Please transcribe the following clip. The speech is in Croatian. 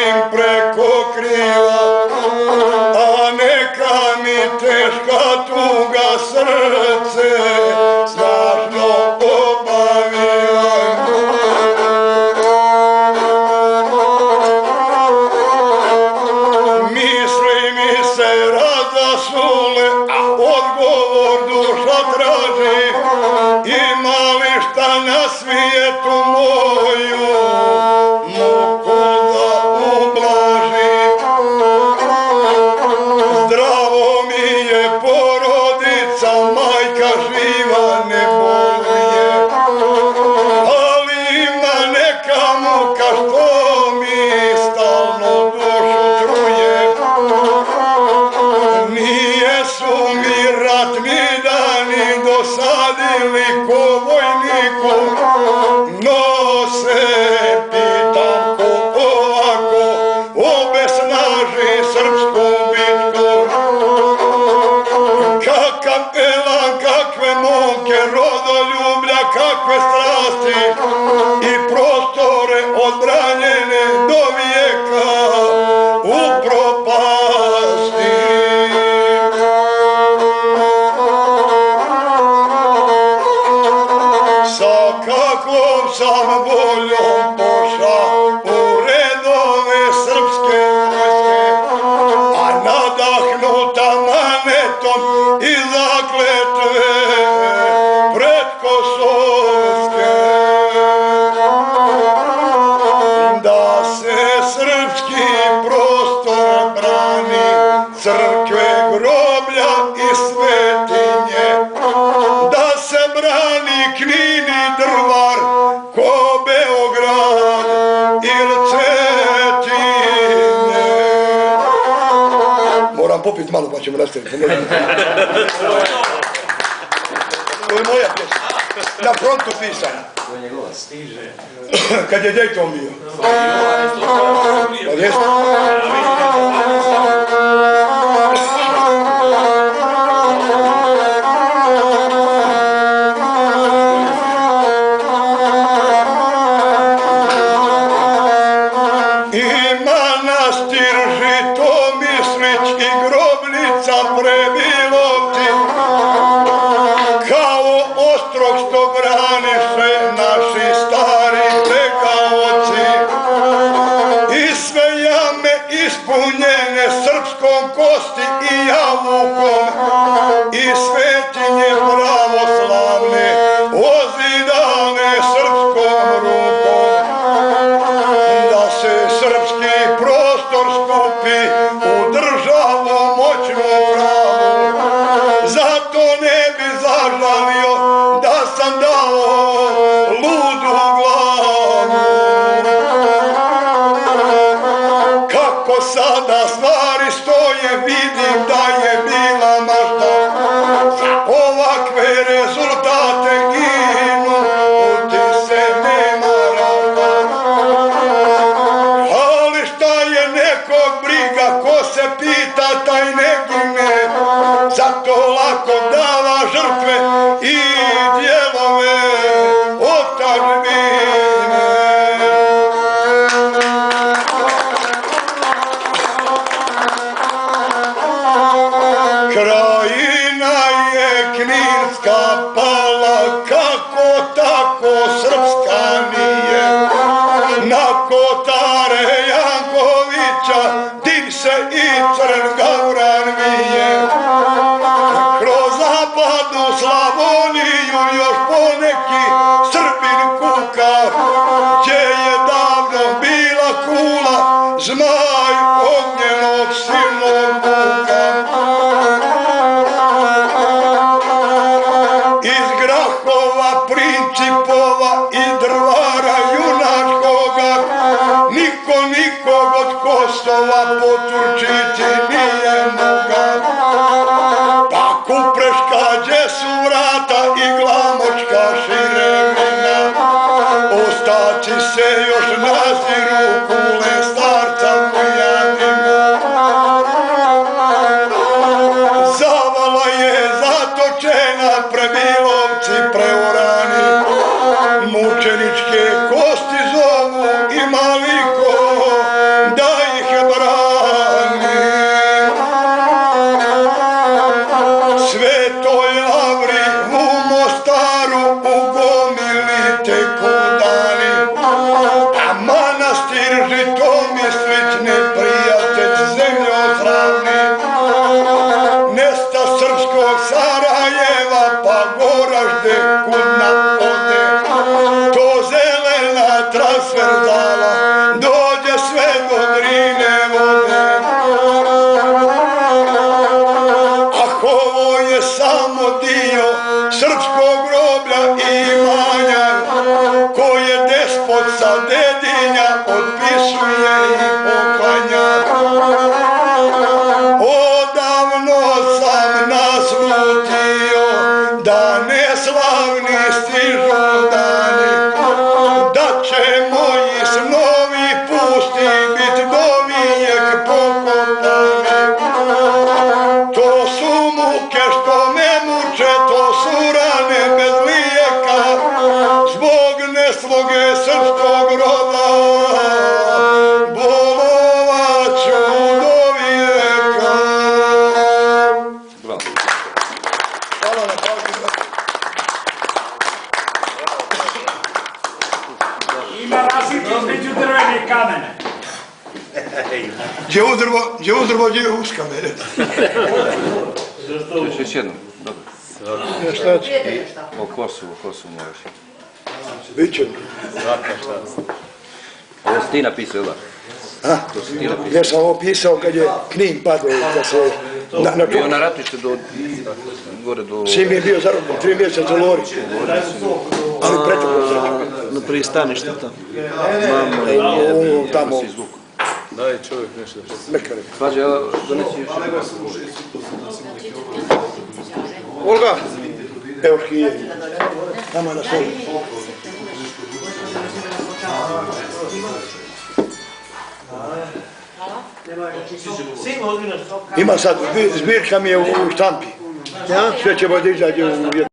im preko krila, a neka mi teška tuga srce snažno obavila. Misli mi se razasule, a odgovor duša traži, ima li šta na svijetu moju muku da ublaži. Zdravo mi je porodica, majka živa ne boluje, ali ima neka muka što mi stalno dušu truje. Nijesu mi ratni dani dosadili ko vojniku, no se pitam ko ovako obesnaži srpsku bitku. Kakav elan, kakve momke, rodoljublja, kakve strasti i prostore odbranjene do vijeka u propasti. Sa kakvom sam voljom pošao u redove srpske vojske, a nadahnuta manetom i zakletve predkosovske. Da se srpski prostor brani, crkve, groblja i svetinje, da se brani Knin i Drvar ko Beograd ili Cetinje. Moram popit malo pa ćemo nastaviti. To je moja pjesma. Na frontu pisana. To je njegova stiže. Kad je Dayton bio. Pa jeste? I manastir Žitomislić i grobnica Prebilovci, kao ostrog što braniše naši stari pregaoci. I sve jame ispunjene srpskom kosti i jabukom, i svetinje pravoslavne ozidane srpskom rukom. Da se srpski prostor skupi u državu moćnu pravu, zato ne bi zažalio da sam dao ludu glavu. Kako sada stvari stoje, vidim da je bila mašta, za ovakve rezultate ginu, u ti se nema rata. Ali šta je nekog briga, ko se pita taj ne gine, zato lako dava žrtve i dijelove otadžbine. Krajina je Kninska pala, kako tako srpska nije. Na kotare Jankovića dim se i crn gauran vije. Kroz zapadnu Slavoniju još poneki Srbin kuka, gdje je davno bila kula zmaj ognjenog silnog vuka. Iz Grahova, Principova i Drvara junačkoga, niko nikog od Kosova poturčiti nije moga. Pa Kupreška gdje su vrata i Glamočka širevina, ostaci se još naziru kule starca Vujadina. Zavala je zatočena Prebilovci preorani, mučeničke kosti zovu ima li ko da Gdje udrvo, gdje je uska mene. Još jednom, dobro. Šta će? O Kosovu moraš. Biće. Ovo si ti napisao, jel da? To si ti napisao. Ja sam ovo pisao kad je Knin padao, da se... Bio na ratište gore do... Sin mi je bio zarobljen, 3 mjeseca u Lori. Ali pretekao zarobljen. Na pristanište tamo. Tamo. Daj čovjek nešto. Mekare. Slađe, donesi još jedan. Olga! Evo škije. Tamo je na stolu. Ima sad, zbirka mi je u štampi. Sve ćemo da izađe u